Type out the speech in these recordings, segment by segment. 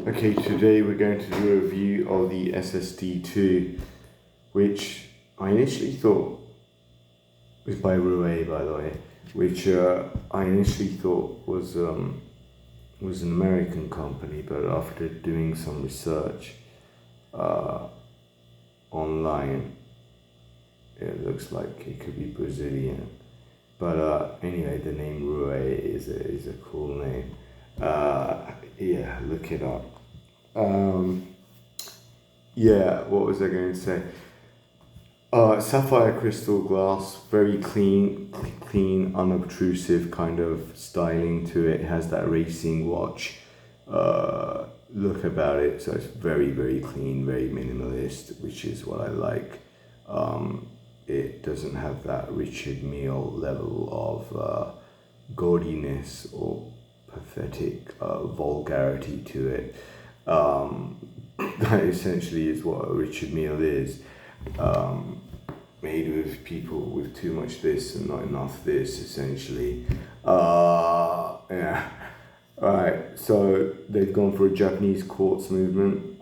Okay, today we're going to do a review of the SSD 2, which I initially thought was by ROUE, by the way, which I initially thought was an American company, but after doing some research uh, online, it looks like it could be Brazilian. But anyway, the name ROUE is a cool name. Yeah, look it up. Um, yeah, what was I going to say? Sapphire crystal glass, very clean, unobtrusive kind of styling to it. It has that racing watch look about it, so it's very clean, very minimalist, which is what I like. It doesn't have that Richard Mille level of gaudiness or pathetic vulgarity to it. That essentially is what Richard Mille is. Made with people with too much this and not enough this, essentially. Yeah. Alright, so they've gone for a Japanese quartz movement,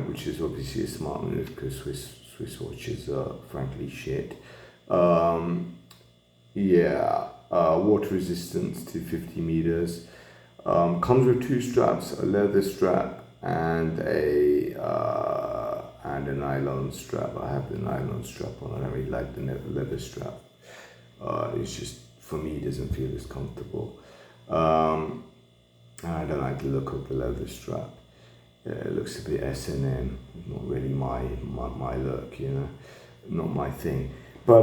which is obviously a smart move because Swiss watches are frankly shit. Yeah, water resistance to 50 meters. Comes with two straps, a leather strap and a nylon strap. I have the nylon strap on. I don't really like the leather strap. It's just, for me, it doesn't feel as comfortable. I don't like the look of the leather strap. It looks a bit S&M. Not really my look, not my thing. But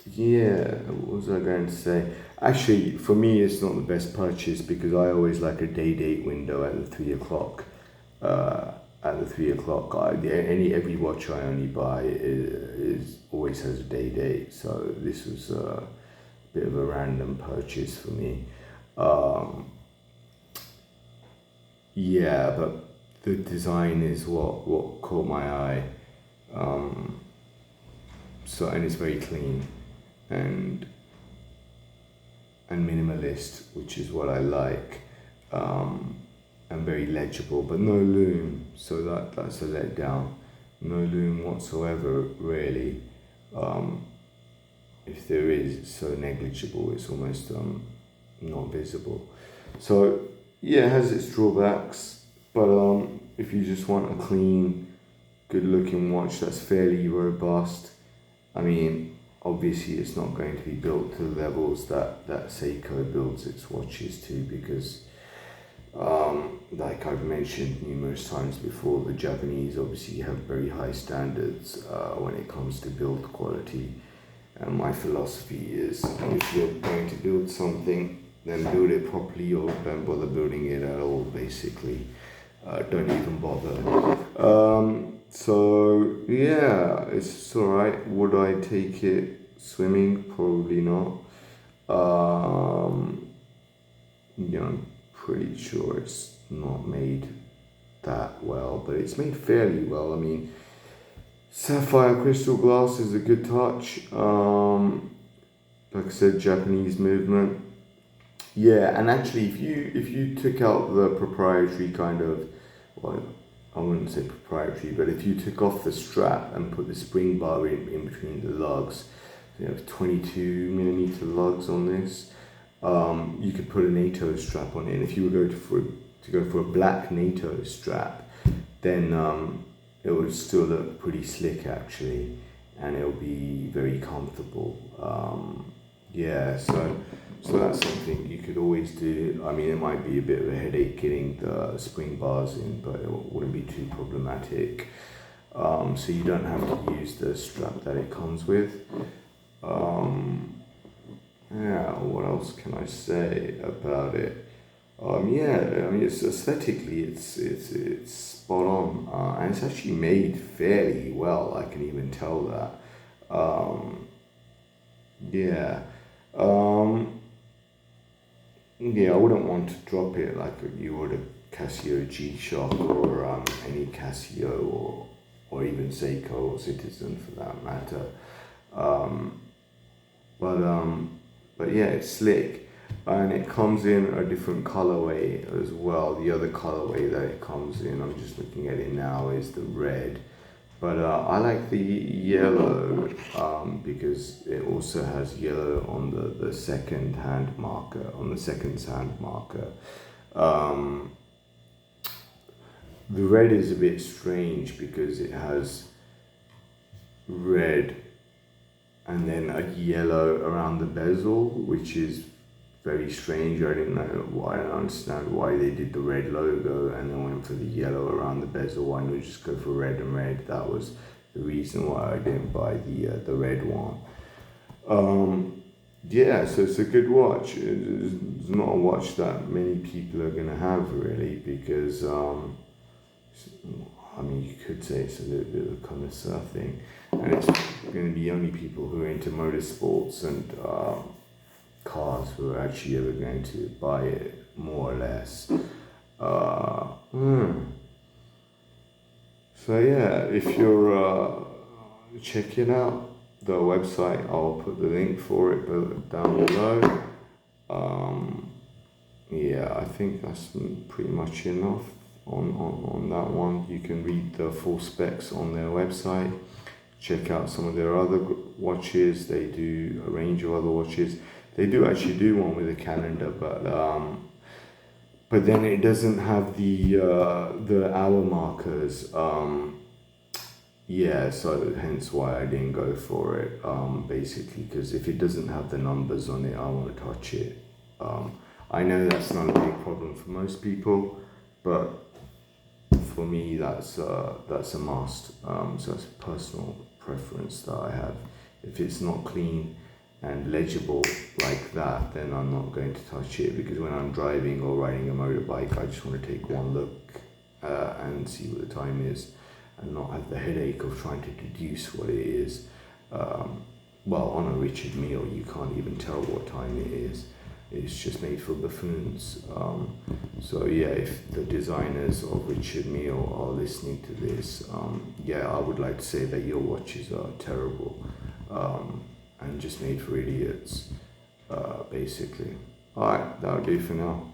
yeah, what was I going to say? Actually, for me, it's not the best purchase because I always like a day date window at the 3 o'clock. Every watch I only buy is always has a day date. So this was a bit of a random purchase for me. Yeah, but the design is what caught my eye. And it's very clean and minimalist, which is what I like, and very legible, but no loom, so that's a letdown. No loom whatsoever, really. If there is, it's so negligible, it's almost not visible. So yeah, it has its drawbacks, but if you just want a clean, good-looking watch that's fairly robust, I mean, obviously it's not going to be built to the levels that Seiko builds its watches to because, like I've mentioned numerous times before, the Japanese obviously have very high standards when it comes to build quality. And my philosophy is, if you're going to build something, then build it properly or don't bother building it at all, basically. Don't even bother. So yeah, it's alright. Would I take it swimming? Probably not. I'm pretty sure it's not made that well, but it's made fairly well. I mean, sapphire crystal glass is a good touch. Like I said, Japanese movement. Yeah, and actually, if you took out the proprietary kind of, well, I wouldn't say proprietary, but if you took off the strap and put the spring bar in between the lugs, 22 millimeter lugs on this, you could put a NATO strap on it. And if you were to go for a black NATO strap, then it would still look pretty slick actually, and it'll be very comfortable. Yeah, so that's something you could always do. I mean, it might be a bit of a headache getting the spring bars in, but it wouldn't be too problematic. So you don't have to use the strap that it comes with. Yeah, what else can I say about it? Yeah, I mean, it's aesthetically, it's spot on, and it's actually made fairly well. I can even tell that. Yeah. Yeah, I wouldn't want to drop it like you would a Casio G-Shock or any Casio or even Seiko or Citizen for that matter. But yeah, it's slick. and it comes in a different colorway as well. The other colorway that it comes in, I'm just looking at it now, is the red. But I like the yellow because it also has yellow on the second hand marker, on the second hand marker. The red is a bit strange because it has red and then a yellow around the bezel, which is very strange. I didn't know why. I don't understand why they did the red logo and then went for the yellow around the bezel. Why not just go for red and red? That was the reason why I didn't buy the red one. Yeah, so it's a good watch. It's not a watch that many people are gonna have really, because I mean, you could say it's a little bit of a connoisseur thing, and it's going to be only people who are into motorsports and cars who are actually ever going to buy it, more or less. So yeah, if you're checking out the website, I'll put the link for it down below. Yeah, I think that's pretty much enough on that one. You can read the full specs on their website. Check out some of their other watches. They do a range of other watches. They do actually do one with a calendar, but then it doesn't have the hour markers. Yeah, so hence why I didn't go for it. Basically, because if it doesn't have the numbers on it, I won't touch it. I know that's not a big problem for most people, but for me, that's a must. So it's a personal preference that I have. If it's not clean and legible like that, then I'm not going to touch it, because when I'm driving or riding a motorbike, I just want to take one look and see what the time is, and not have the headache of trying to deduce what it is. Well, on a Richard Mille, you can't even tell what time it is. It's just made for buffoons. So yeah, if the designers of Richard Mille are listening to this, yeah, I would like to say that your watches are terrible and just made for idiots, basically. Alright, that'll do for now.